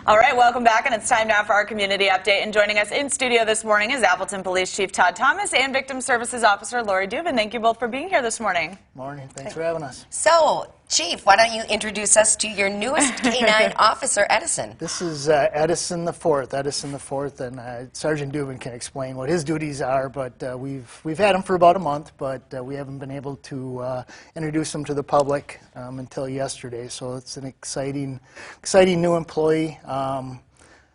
All right, welcome back, and it's time now for our community update. And joining us in studio this morning is Appleton Police Chief Todd Thomas and Victim Services Officer Lori Dubin. Thank you both for being here this morning. Morning. Thanks for having us. So, Chief, why don't you introduce us to your newest K-9 officer, Edison? This is Edison the Fourth. Edison the Fourth, and Sergeant Dubin can explain what his duties are. But we've had him for about a month, but we haven't been able to introduce him to the public until yesterday. So it's an exciting new employee. I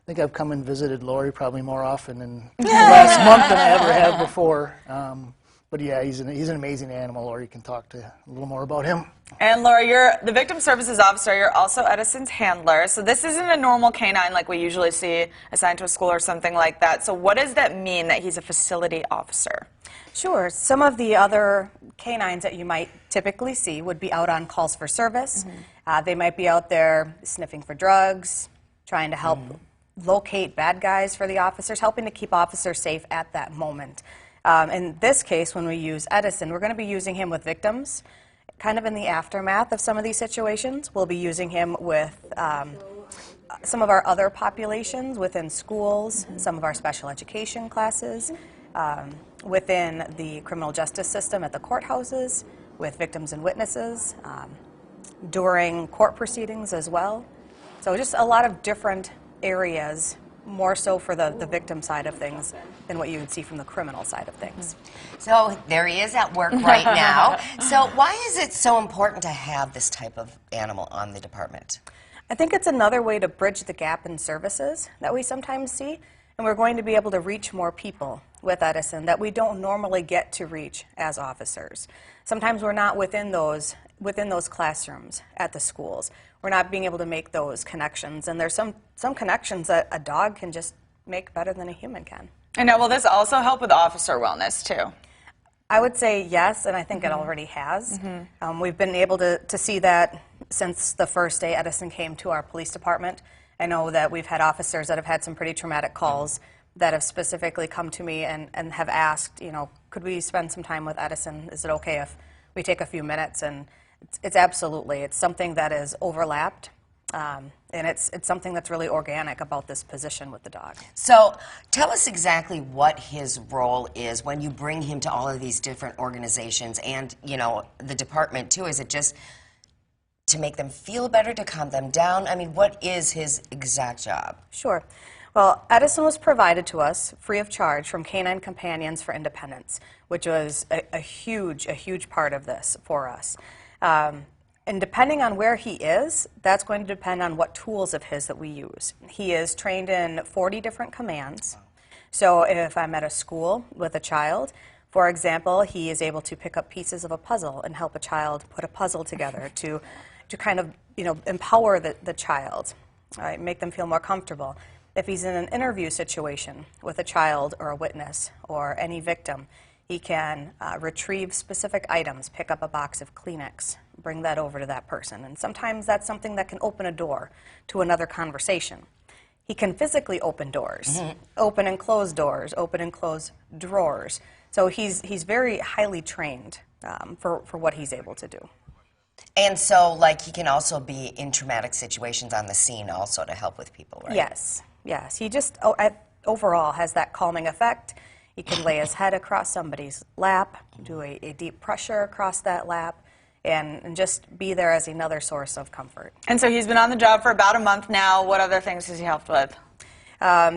think I've come and visited Lori probably more often in the last month than I ever have before. But yeah, he's an amazing animal. Lori can talk to a little more about him. And Lori, you're the Victim Services Officer. You're also Edison's handler. So this isn't a normal K-9 like we usually see assigned to a school or something like that. So what does that mean that he's a facility officer? Sure. Some of the other K-9s that you might typically see would be out on calls for service. They might be out there sniffing for drugs, trying to help locate bad guys for the officers, helping to keep officers safe at that moment. In this case, when we use Edison, we're going to be using him with victims, kind of in the aftermath of some of these situations. We'll be using him with some of our other populations within schools, some of our special education classes, within the criminal justice system at the courthouses, with victims and witnesses, during court proceedings as well. So just a lot of different areas, more so for the victim side of things than what you would see from the criminal side of things. So there he is at work right now. So why is it so important to have this type of animal on the department? I think it's another way to bridge the gap in services that we sometimes see, and we're going to be able to reach more people with Edison that we don't normally get to reach as officers. Sometimes we're not within those classrooms at the schools. We're not being able to make those connections, and there's some connections that a dog can just make better than a human can. And now, will this also help with officer wellness too? I would say yes, and I think it already has. We've been able to see that since the first day Edison came to our police department. I know that we've had officers that have had some pretty traumatic calls that have specifically come to me and have asked, you know, could we spend some time with Edison? Is it okay if we take a few minutes? And it's absolutely. It's something that is overlapped, and it's something that's really organic about this position with the dog. So tell us exactly what his role is when you bring him to all of these different organizations and, you know, the department too. Is it just to make them feel better, to calm them down? I mean, what is his exact job? Sure. Well, Edison was provided to us free of charge from K-9 Companions for Independence, which was a huge part of this for us. And depending on where he is, that's going to depend on what tools of his that we use. He is trained in 40 different commands. So if I'm at a school with a child, for example, he is able to pick up pieces of a puzzle and help a child put a puzzle together to kind of, you know, empower the child, right, make them feel more comfortable. If he's in an interview situation with a child or a witness or any victim, he can retrieve specific items, pick up a box of Kleenex, bring that over to that person. And sometimes that's something that can open a door to another conversation. He can physically open doors, open and close doors, open and close drawers. So he's very highly trained for what he's able to do. And so, like, he can also be in traumatic situations on the scene also to help with people, right? Yes, yes. He just overall has that calming effect. He can lay his head across somebody's lap, do a deep pressure across that lap, and just be there as another source of comfort. And so he's been on the job for about a month now. What other things has he helped with?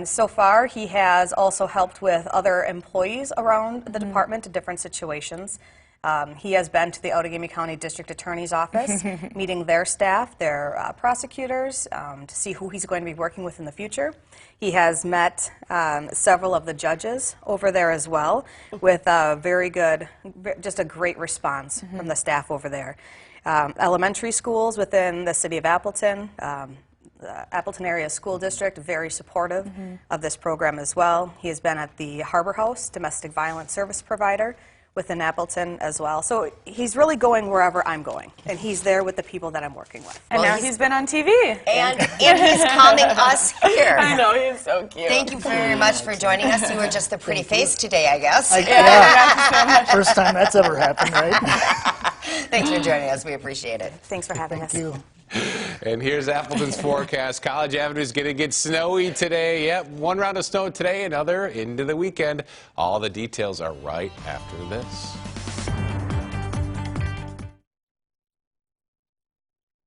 So far, he has also helped with other employees around the department in different situations. He has been to the Outagamie County District Attorney's Office, meeting their staff, their prosecutors, to see who he's going to be working with in the future. He has met several of the judges over there as well, with very good, just a great response from the staff over there. Elementary schools within the city of Appleton, the Appleton Area School District, very supportive of this program as well. He has been at the Harbor House, domestic violence service provider, within Appleton as well. So he's really going wherever I'm going, and he's there with the people that I'm working with. And now he's been on TV. And he's calming us here. I know, he's so cute. Thank you very much for joining us. You were just the pretty face today, I guess. Yeah. First time that's ever happened, right? Thanks for joining us. We appreciate it. Thanks for having us. Thank you. And here's Appleton's forecast. College Avenue is going to get snowy today. Yep, one round of snow today, another into the weekend. All the details are right after this.